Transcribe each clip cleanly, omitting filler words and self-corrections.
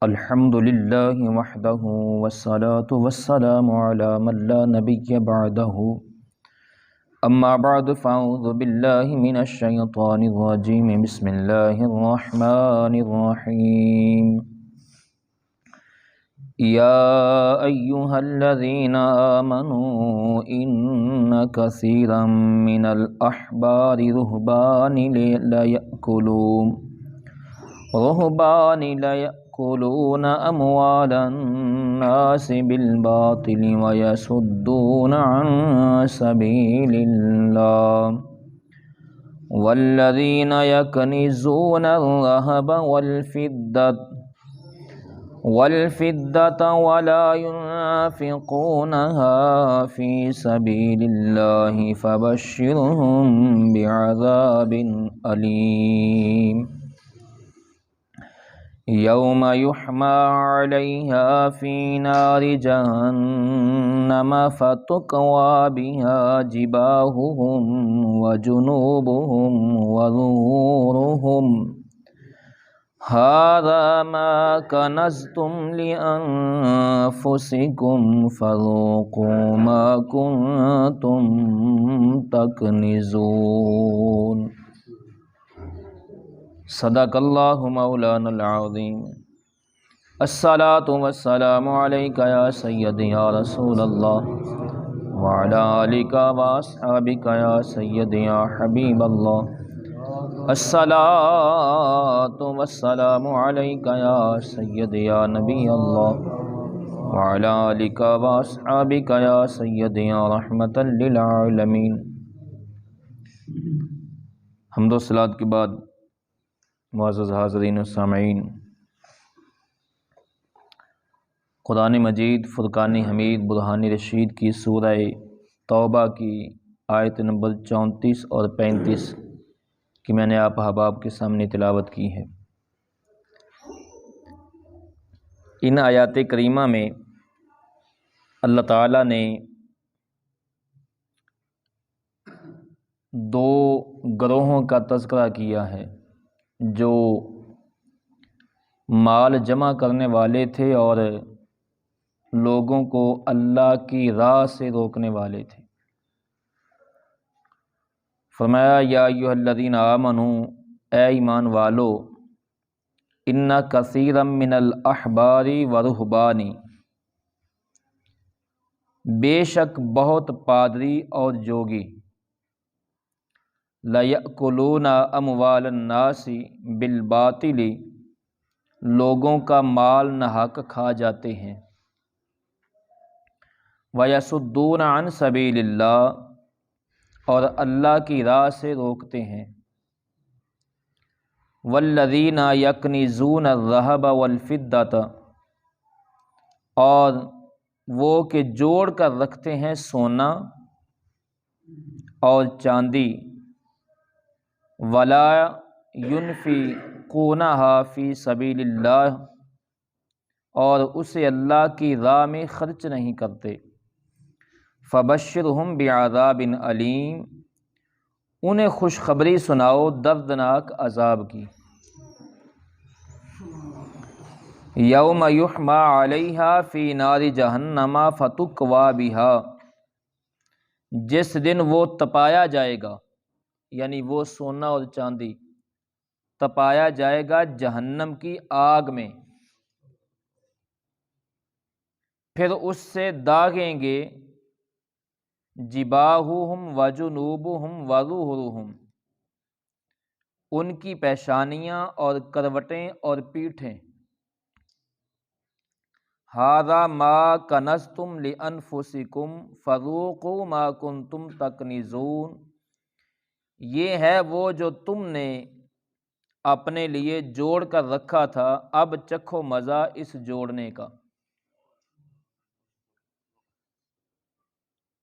الحمد لله وحده والصلاة والسلام على من لا نبي بعده أما بعد فأعوذ بالله من الشيطان الرجيم بسم الله الرحمن الرحيم يا أيها الذين آمنوا إن كثيرا من الأحبار رهبان ليأكلون أموال الناس بالباطل ويصدون عن سبيل الله والذين يكنزون الذهب والفضة ولا ينفقونها في سبيل الله فبشرهم بعذاب أليم يوم يحمى عليها في نار جهنم فتكوى بها جباههم وجنوبهم وظهورهم هذا ما كنزتم لأنفسكم فذوقوا ما كنتم تكنزون صدق اللہ مولانا العظیم الصلاۃ والسلام علیک یا سیدی یا رسول اللہ وعلی آلک واصحابک یا سیدی یا حبیب اللہ الصلاۃ والسلام علیک یا سیدی یا نبی اللہ وعلی آلک واصحابک یا سیدی یا رحمۃ للعالمین۔ حمد و صلوات کے بعد معزز حاضرین و سامعین، قرآن مجید فرقان حمید برہان رشید کی سورہ توبہ کی آیت نمبر 34 اور 35 کی میں نے آپ احباب کے سامنے تلاوت کی ہے۔ ان آیات کریمہ میں اللہ تعالیٰ نے دو گروہوں کا تذکرہ کیا ہے جو مال جمع کرنے والے تھے اور لوگوں کو اللہ کی راہ سے روکنے والے تھے۔ فرمایا یا ایھا الذین آمنوا، اے ایمان والو، ان کثیرا من الاحبار ورہبان، بے شک بہت پادری اور جوگی، لَيَأْكُلُونَ أَمْوَالَ النَّاسِ بِالْبَاطِلِ، لوگوں کا مال ناحق کھا جاتے ہیں، وَيَصُدُّونَ عَنْ سَبِيلِ اللَّهِ، اور اللہ کی راہ سے روکتے ہیں، وَالَّذِينَ يَكْنِزُونَ الذَّهَبَ وَالْفِضَّةَ، اور وہ کہ جوڑ کر رکھتے ہیں سونا اور چاندی، ولا ينفقونها فی سبیل اللہ، اور اسے اللہ کی راہ میں خرچ نہیں کرتے، فبشرہم بعذاب علیم، انہیں خوشخبری سناؤ دردناک عذاب کی۔ یوم یحمى علیہا فی نار جہنم فتکوی بہا، جس دن وہ تپایا جائے گا، یعنی وہ سونا اور چاندی تپایا جائے گا جہنم کی آگ میں، پھر اس سے داغیں گے جباہہم وجنوبہم وظہورہم، ان کی پیشانیاں اور کروٹیں اور پیٹھیں، ھذا ما کنزتم لانفسکم فذوقوا ما کنتم تکنزون، یہ ہے وہ جو تم نے اپنے لیے جوڑ کر رکھا تھا، اب چکھو مزہ اس جوڑنے کا۔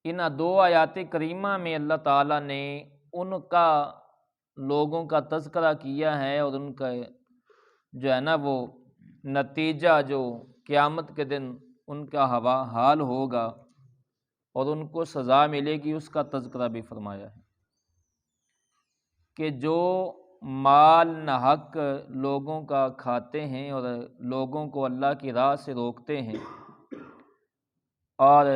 ان دو آیات کریمہ میں اللہ تعالیٰ نے ان کا لوگوں کا تذکرہ کیا ہے اور ان کا جو ہے نا وہ نتیجہ جو قیامت کے دن ان کا حال ہوگا اور ان کو سزا ملے گی، اس کا تذکرہ بھی فرمایا ہے کہ جو مال ناحق لوگوں کا کھاتے ہیں اور لوگوں کو اللہ کی راہ سے روکتے ہیں، اور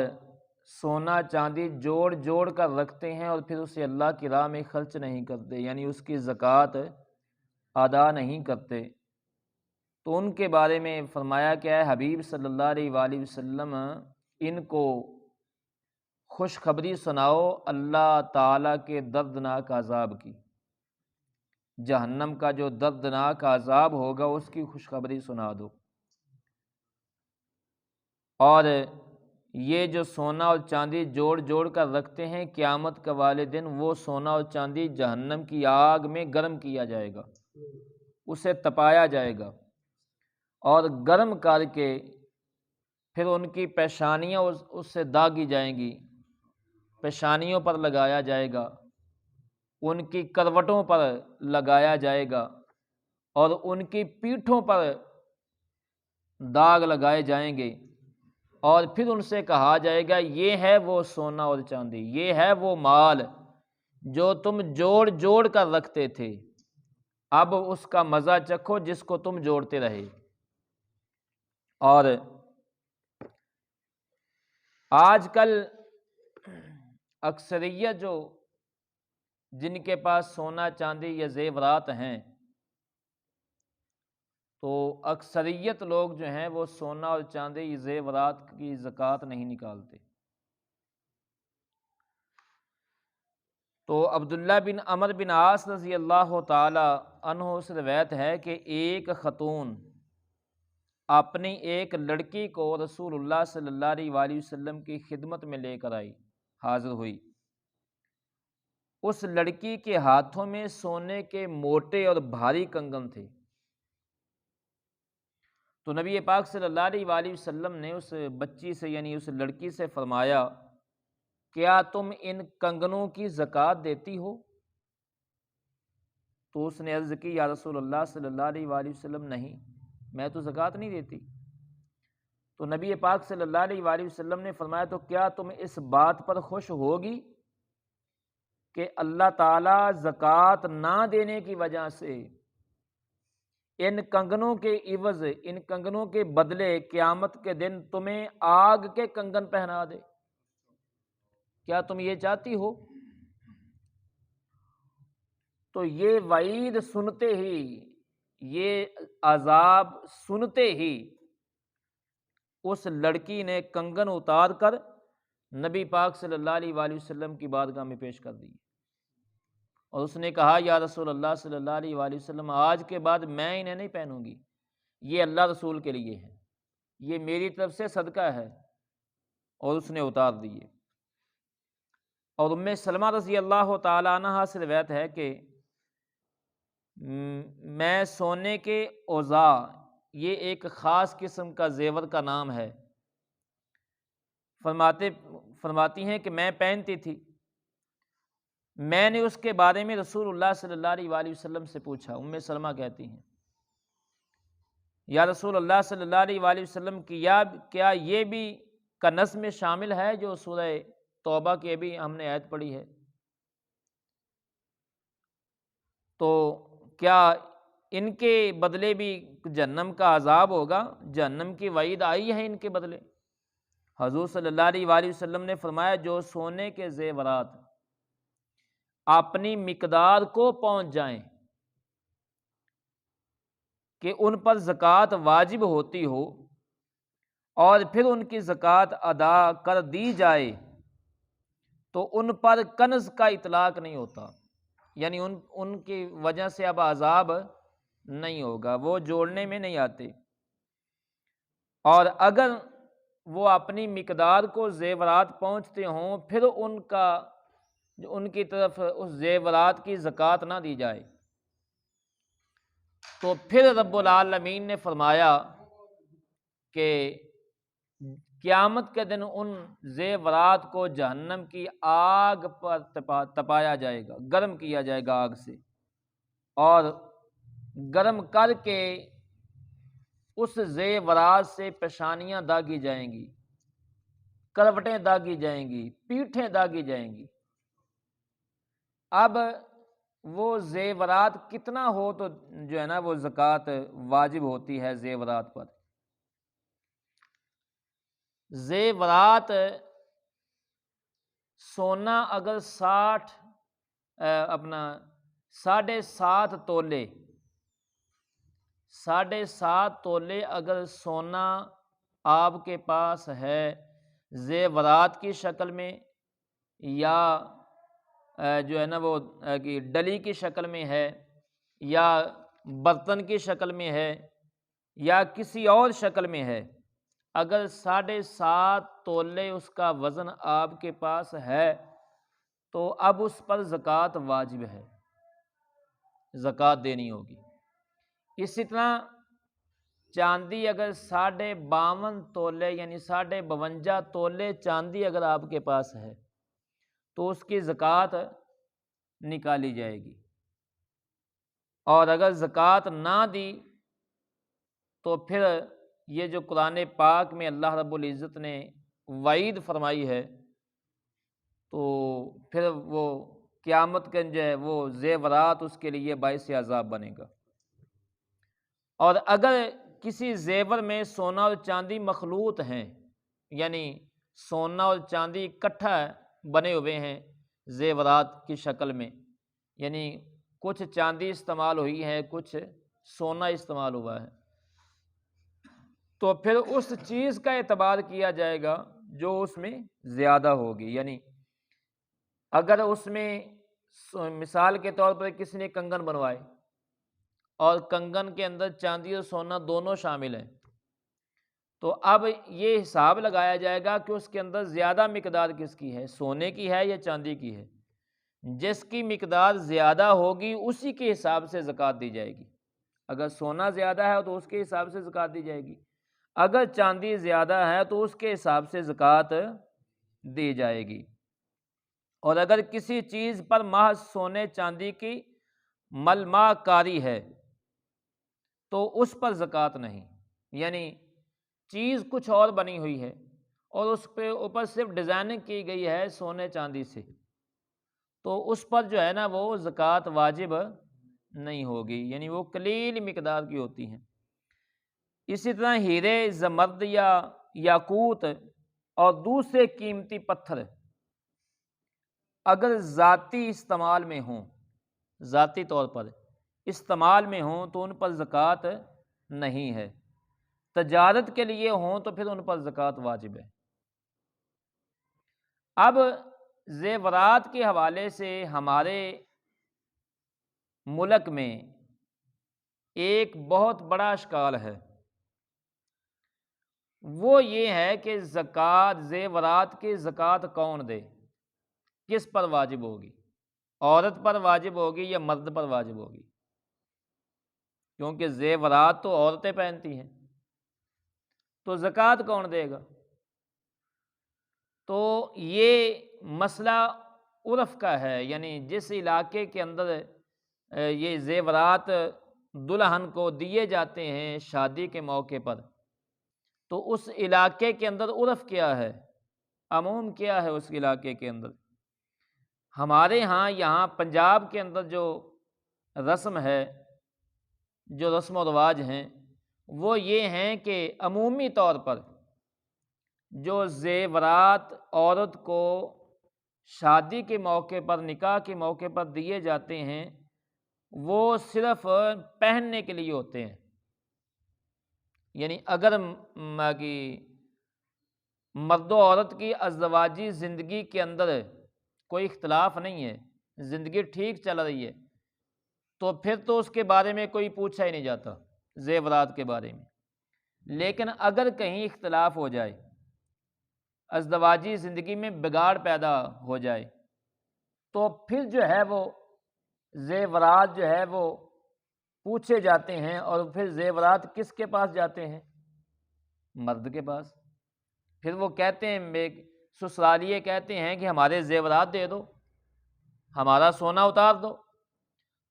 سونا چاندی جوڑ جوڑ کر رکھتے ہیں اور پھر اسے اللہ کی راہ میں خرچ نہیں کرتے، یعنی اس کی زکوٰۃ ادا نہیں کرتے، تو ان کے بارے میں فرمایا کیا ہے حبیب صلی اللہ علیہ وآلہ وسلم، ان کو خوشخبری سناؤ اللہ تعالیٰ کے دردناک عذاب کی، جہنم کا جو دردناک عذاب ہوگا اس کی خوشخبری سنا دو۔ اور یہ جو سونا اور چاندی جوڑ جوڑ کر رکھتے ہیں، قیامت کے والے دن وہ سونا اور چاندی جہنم کی آگ میں گرم کیا جائے گا، اسے تپایا جائے گا، اور گرم کر کے پھر ان کی پیشانیاں اس سے داغی جائیں گی، پیشانیوں پر لگایا جائے گا، ان کی کروٹوں پر لگایا جائے گا، اور ان کی پیٹھوں پر داغ لگائے جائیں گے، اور پھر ان سے کہا جائے گا یہ ہے وہ سونا اور چاندی، یہ ہے وہ مال جو تم جوڑ جوڑ کر رکھتے تھے، اب اس کا مزہ چکھو جس کو تم جوڑتے رہے۔ اور آج کل اکثریت جو جن کے پاس سونا چاندی یا زیورات ہیں، تو اکثریت لوگ جو ہیں وہ سونا اور چاندی یا زیورات کی زکوٰۃ نہیں نکالتے۔ تو عبداللہ بن عمر بن عاص رضی اللہ تعالی عنہ سے روایت ہے کہ ایک خاتون اپنی ایک لڑکی کو رسول اللہ صلی اللہ علیہ وآلہ وسلم کی خدمت میں لے کر آئی، حاضر ہوئی۔ اس لڑکی کے ہاتھوں میں سونے کے موٹے اور بھاری کنگن تھے، تو نبی پاک صلی اللہ علیہ وآلہ وسلم نے اس بچی سے یعنی اس لڑکی سے فرمایا کیا تم ان کنگنوں کی زکوٰۃ دیتی ہو؟ تو اس نے عرض کی یا رسول اللہ صلی اللہ علیہ وآلہ وسلم نہیں، میں تو زکوٰۃ نہیں دیتی۔ تو نبی پاک صلی اللہ علیہ وآلہ وسلم نے فرمایا تو کیا تم اس بات پر خوش ہوگی کہ اللہ تعالیٰ زکوٰۃ نہ دینے کی وجہ سے ان کنگنوں کے عوض، ان کنگنوں کے بدلے قیامت کے دن تمہیں آگ کے کنگن پہنا دے؟ کیا تم یہ چاہتی ہو؟ تو یہ وعید سنتے ہی، یہ عذاب سنتے ہی اس لڑکی نے کنگن اتار کر نبی پاک صلی اللہ علیہ وآلہ وسلم کی بارگاہ میں پیش کر دی، اور اس نے کہا یا رسول اللہ صلی اللہ علیہ وآلہ وسلم آج کے بعد میں انہیں نہیں پہنوں گی، یہ اللہ رسول کے لیے ہے، یہ میری طرف سے صدقہ ہے، اور اس نے اتار دیے۔ اور ام سلمہ رضی اللہ تعالی عنہا سے روایت ہے کہ میں سونے کے اوزا، یہ ایک خاص قسم کا زیور کا نام ہے، فرماتی ہیں کہ میں پہنتی تھی، میں نے اس کے بارے میں رسول اللہ صلی اللہ علیہ وآلہ وسلم سے پوچھا، ام سلمہ کہتی ہیں یا رسول اللہ صلی اللہ علیہ وآلہ وسلم کیا یہ بھی کنز میں شامل ہے جو سورہ توبہ کے بھی ہم نے آیت پڑھی ہے؟ تو کیا ان کے بدلے بھی جہنم کا عذاب ہوگا؟ جہنم کی وعید آئی ہے ان کے بدلے؟ حضور صلی اللہ علیہ وآلہ وسلم نے فرمایا جو سونے کے زیورات اپنی مقدار کو پہنچ جائیں کہ ان پر زکوٰۃ واجب ہوتی ہو اور پھر ان کی زکوٰۃ ادا کر دی جائے تو ان پر کنز کا اطلاق نہیں ہوتا، یعنی ان کی وجہ سے اب عذاب نہیں ہوگا، وہ جوڑنے میں نہیں آتے۔ اور اگر وہ اپنی مقدار کو زیورات پہنچتے ہوں پھر ان کی طرف اس زیورات کی زکوٰۃ نہ دی جائے تو پھر رب العالمین نے فرمایا کہ قیامت کے دن ان زیورات کو جہنم کی آگ پر تپایا جائے گا، گرم کیا جائے گا آگ سے، اور گرم کر کے اس زیورات سے پیشانیاں داغی جائیں گی، کروٹیں داغی جائیں گی، پیٹھیں داغی جائیں گی۔ اب وہ زیورات کتنا ہو تو جو ہے نا وہ زکوٰۃ واجب ہوتی ہے زیورات پر۔ زیورات سونا اگر 7.5 تولے 7.5 تولے اگر سونا آپ کے پاس ہے زیورات کی شکل میں، یا جو ہے نا وہ کہ ڈلی کی شکل میں ہے، یا برتن کی شکل میں ہے، یا کسی اور شکل میں ہے، اگر 7.5 تولے اس کا وزن آپ کے پاس ہے تو اب اس پر زکوٰۃ واجب ہے، زکوٰۃ دینی ہوگی۔ اسی طرح چاندی اگر 52.5 تولے یعنی 52.5 چاندی اگر آپ کے پاس ہے تو اس کی زکوٰۃ نکالی جائے گی، اور اگر زکوٰۃ نہ دی تو پھر یہ جو قرآن پاک میں اللہ رب العزت نے وعید فرمائی ہے، تو پھر وہ قیامت کے جو ہے وہ زیورات اس کے لیے باعث عذاب بنے گا۔ اور اگر کسی زیور میں سونا اور چاندی مخلوط ہیں، یعنی سونا اور چاندی اکٹھا بنے ہوئے ہیں زیورات کی شکل میں، یعنی کچھ چاندی استعمال ہوئی ہے، کچھ سونا استعمال ہوا ہے، تو پھر اس چیز کا اعتبار کیا جائے گا جو اس میں زیادہ ہوگی۔ یعنی اگر اس میں مثال کے طور پر کسی نے کنگن بنوائے اور کنگن کے اندر چاندی اور سونا دونوں شامل ہیں، تو اب یہ حساب لگایا جائے گا کہ اس کے اندر زیادہ مقدار کس کی ہے، سونے کی ہے یا چاندی کی ہے۔ جس کی مقدار زیادہ ہوگی اسی کے حساب سے زکوٰۃ دی جائے گی۔ اگر سونا زیادہ ہے تو اس کے حساب سے زکوٰۃ دی جائے گی، اگر چاندی زیادہ ہے تو اس کے حساب سے زکوٰۃ دی جائے گی۔ اور اگر کسی چیز پر محض سونے چاندی کی ملمہ کاری ہے تو اس پر زکوٰۃ نہیں، یعنی چیز کچھ اور بنی ہوئی ہے اور اس پہ اوپر صرف ڈیزائننگ کی گئی ہے سونے چاندی سے، تو اس پر جو ہے نا وہ زکوٰۃ واجب نہیں ہوگی، یعنی وہ قلیل مقدار کی ہوتی ہیں۔ اسی طرح ہیرے، زمرد یا یاقوت اور دوسرے قیمتی پتھر اگر ذاتی استعمال میں ہوں، ذاتی طور پر استعمال میں ہوں تو ان پر زکوٰۃ نہیں ہے، تجارت کے لیے ہوں تو پھر ان پر زکوٰۃ واجب ہے۔ اب زیورات کے حوالے سے ہمارے ملک میں ایک بہت بڑا اشکال ہے، وہ یہ ہے کہ زکوٰۃ، زیورات کی زکوٰۃ کون دے، کس پر واجب ہوگی، عورت پر واجب ہوگی یا مرد پر واجب ہوگی؟ کیونکہ زیورات تو عورتیں پہنتی ہیں، تو زکوٰۃ کون دے گا؟ تو یہ مسئلہ عرف کا ہے، یعنی جس علاقے کے اندر یہ زیورات دلہن کو دیے جاتے ہیں شادی کے موقع پر، تو اس علاقے کے اندر عرف کیا ہے، عموم کیا ہے اس علاقے کے اندر۔ ہمارے ہاں یہاں پنجاب کے اندر جو رسم ہے، جو رسم و رواج ہیں، وہ یہ ہیں کہ عمومی طور پر جو زیورات عورت کو شادی کے موقع پر، نکاح کے موقع پر دیے جاتے ہیں، وہ صرف پہننے کے لیے ہوتے ہیں۔ یعنی اگر مرد و عورت کی ازدواجی زندگی کے اندر کوئی اختلاف نہیں ہے، زندگی ٹھیک چل رہی ہے، تو پھر تو اس کے بارے میں کوئی پوچھا ہی نہیں جاتا زیورات کے بارے میں۔ لیکن اگر کہیں اختلاف ہو جائے، ازدواجی زندگی میں بگاڑ پیدا ہو جائے، تو پھر جو ہے وہ زیورات جو ہے وہ پوچھے جاتے ہیں، اور پھر زیورات کس کے پاس جاتے ہیں؟ مرد کے پاس۔ پھر وہ کہتے ہیں، سسرالیے کہتے ہیں کہ ہمارے زیورات دے دو، ہمارا سونا اتار دو۔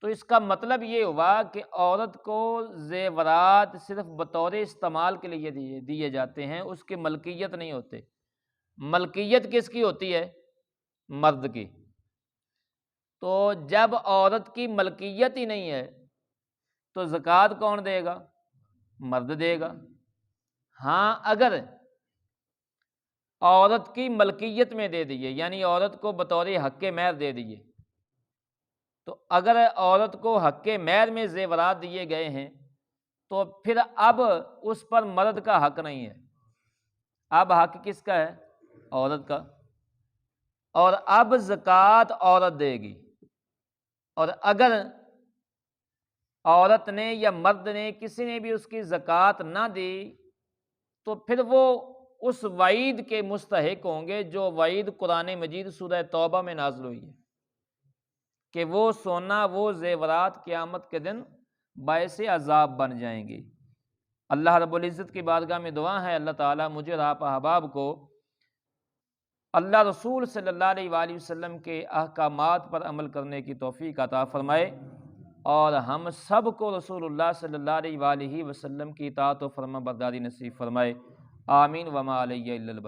تو اس کا مطلب یہ ہوا کہ عورت کو زیورات صرف بطور استعمال کے لیے دیے جاتے ہیں، اس کی ملکیت نہیں ہوتے۔ ملکیت کس کی ہوتی ہے؟ مرد کی۔ تو جب عورت کی ملکیت ہی نہیں ہے تو زکوٰۃ کون دے گا؟ مرد دے گا۔ ہاں اگر عورت کی ملکیت میں دے دیے، یعنی عورت کو بطور حق مہر دے دیے، تو اگر عورت کو حق مہر میں زیورات دیے گئے ہیں تو پھر اب اس پر مرد کا حق نہیں ہے، اب حق کس کا ہے؟ عورت کا۔ اور اب زکوٰۃ عورت دے گی، اور اگر عورت نے یا مرد نے کسی نے بھی اس کی زکوٰۃ نہ دی تو پھر وہ اس وعید کے مستحق ہوں گے جو وعید قرآن مجید سورہ توبہ میں نازل ہوئی ہے کہ وہ سونا، وہ زیورات قیامت کے دن باعث عذاب بن جائیں گے۔ اللہ رب العزت کی بارگاہ میں دعا ہے اللہ تعالیٰ مجھے اور آپ احباب کو اللہ رسول صلی اللہ علیہ وآلہ وسلم کے احکامات پر عمل کرنے کی توفیق عطا فرمائے، اور ہم سب کو رسول اللہ صلی اللہ علیہ وآلہ وسلم کی اطاعت و فرما برداری نصیب فرمائے۔ آمین وما علیہ الا البلاغ۔